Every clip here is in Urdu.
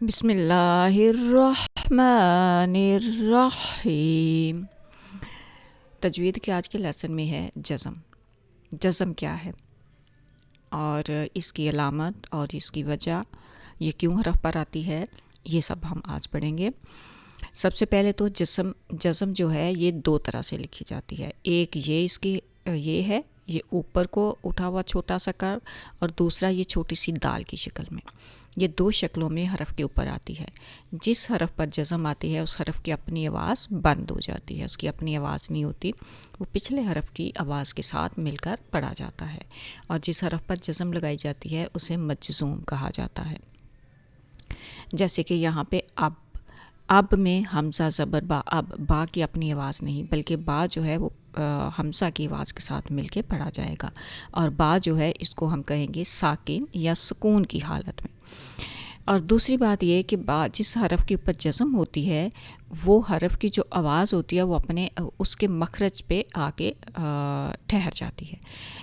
بسم اللہ الرحمن الرحیم۔ تجوید کے آج کے لیسن میں ہے جزم۔ جزم کیا ہے اور اس کی علامت اور اس کی وجہ، یہ کیوں حرف پر آتی ہے، یہ سب ہم آج پڑھیں گے۔ سب سے پہلے تو جزم جو ہے یہ دو طرح سے لکھی جاتی ہے۔ ایک یہ اس کی یہ ہے، یہ اوپر کو اٹھا ہوا چھوٹا سا کرو، اور دوسرا یہ چھوٹی سی دال کی شکل میں۔ یہ دو شکلوں میں حرف کے اوپر آتی ہے۔ جس حرف پر جزم آتی ہے اس حرف کی اپنی آواز بند ہو جاتی ہے، اس کی اپنی آواز نہیں ہوتی، وہ پچھلے حرف کی آواز کے ساتھ مل کر پڑھا جاتا ہے۔ اور جس حرف پر جزم لگائی جاتی ہے اسے مجزوم کہا جاتا ہے۔ جیسے کہ یہاں پہ اب میں حمزہ زبر با، اب با کی اپنی آواز نہیں بلکہ با جو ہے وہ حمزہ کی آواز کے ساتھ مل کے پڑھا جائے گا، اور با جو ہے اس کو ہم کہیں گے ساکن یا سکون کی حالت میں۔ اور دوسری بات یہ کہ با جس حرف کے اوپر جزم ہوتی ہے وہ حرف کی جو آواز ہوتی ہے وہ اپنے اس کے مخرج پہ آ کے ٹھہر جاتی ہے۔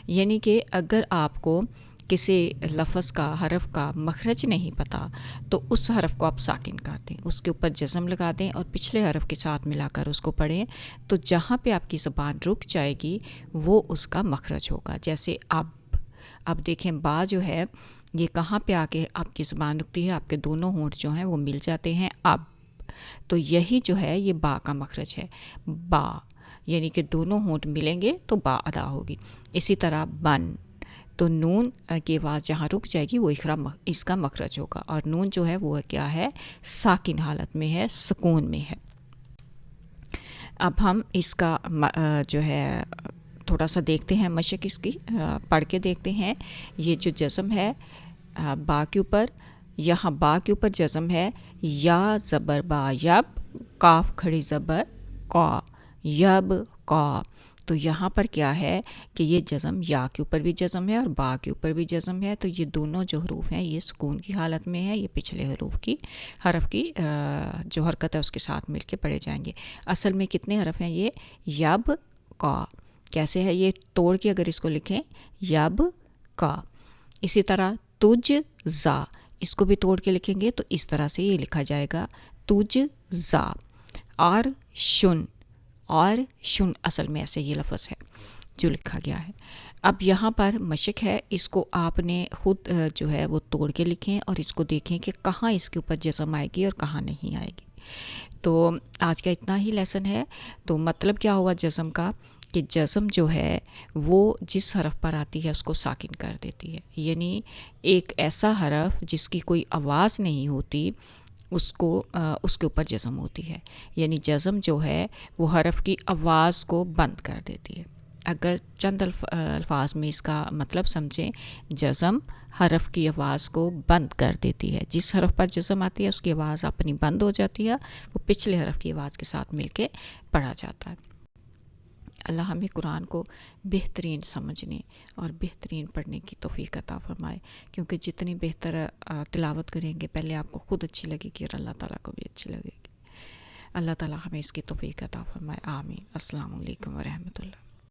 یعنی کہ اگر آپ کو کسی لفظ کا حرف کا مخرج نہیں پتہ تو اس حرف کو آپ ساکن کر دیں، اس کے اوپر جزم لگا دیں اور پچھلے حرف کے ساتھ ملا کر اس کو پڑھیں، تو جہاں پہ آپ کی زبان رک جائے گی وہ اس کا مخرج ہوگا۔ جیسے اب دیکھیں با جو ہے یہ کہاں پہ آ کے آپ کی زبان رکتی ہے، آپ کے دونوں ہونٹ جو ہیں وہ مل جاتے ہیں اب، تو یہی جو ہے یہ با کا مخرج ہے، با، یعنی کہ دونوں ہونٹ ملیں گے تو با ادا ہوگی۔ اسی طرح بن، تو نون کی آواز جہاں رک جائے گی وہ اس کا مخرج ہوگا، اور نون جو ہے وہ کیا ہے، ساکن حالت میں ہے، سکون میں ہے۔ اب ہم اس کا جو ہے تھوڑا سا دیکھتے ہیں مشق اس کی، پڑھ کے دیکھتے ہیں۔ یہ جو جزم ہے با کے اوپر، یہاں با کے اوپر جزم ہے، یا زبر با یب، کاف کھڑی زبر قا، یب قا، تو یہاں پر کیا ہے کہ یہ جزم یا کے اوپر بھی جزم ہے اور با کے اوپر بھی جزم ہے، تو یہ دونوں جو حروف ہیں یہ سکون کی حالت میں ہے، یہ پچھلے حرف کی جو حرکت ہے اس کے ساتھ مل کے پڑھے جائیں گے۔ اصل میں کتنے حرف ہیں یہ، یب قا، کیسے ہے یہ توڑ کے اگر اس کو لکھیں، یب قا۔ اسی طرح تج زا، اس کو بھی توڑ کے لکھیں گے تو اس طرح سے یہ لکھا جائے گا، تج زا۔ اور شن اصل میں ایسے یہ لفظ ہے جو لکھا گیا ہے۔ اب یہاں پر مشق ہے، اس کو آپ نے خود جو ہے وہ توڑ کے لکھیں اور اس کو دیکھیں کہ کہاں اس کے اوپر جزم آئے گی اور کہاں نہیں آئے گی۔ تو آج کا اتنا ہی لیسن ہے۔ تو مطلب کیا ہوا جزم کا، کہ جزم جو ہے وہ جس حرف پر آتی ہے اس کو ساکن کر دیتی ہے، یعنی ایک ایسا حرف جس کی کوئی آواز نہیں ہوتی اس کے اوپر جزم ہوتی ہے، یعنی جزم جو ہے وہ حرف کی آواز کو بند کر دیتی ہے۔ اگر چند الفاظ میں اس کا مطلب سمجھیں، جزم حرف کی آواز کو بند کر دیتی ہے، جس حرف پر جزم آتی ہے اس کی آواز اپنی بند ہو جاتی ہے، وہ پچھلے حرف کی آواز کے ساتھ مل کے پڑھا جاتا ہے۔ اللہ ہمیں قرآن کو بہترین سمجھنے اور بہترین پڑھنے کی توفیق عطا فرمائے، کیونکہ جتنی بہتر تلاوت کریں گے پہلے آپ کو خود اچھی لگے گی اور اللہ تعالیٰ کو بھی اچھی لگے گی۔ اللہ تعالیٰ ہمیں اس کی توفیق عطا فرمائے، آمین۔ السلام علیکم ورحمۃ اللہ۔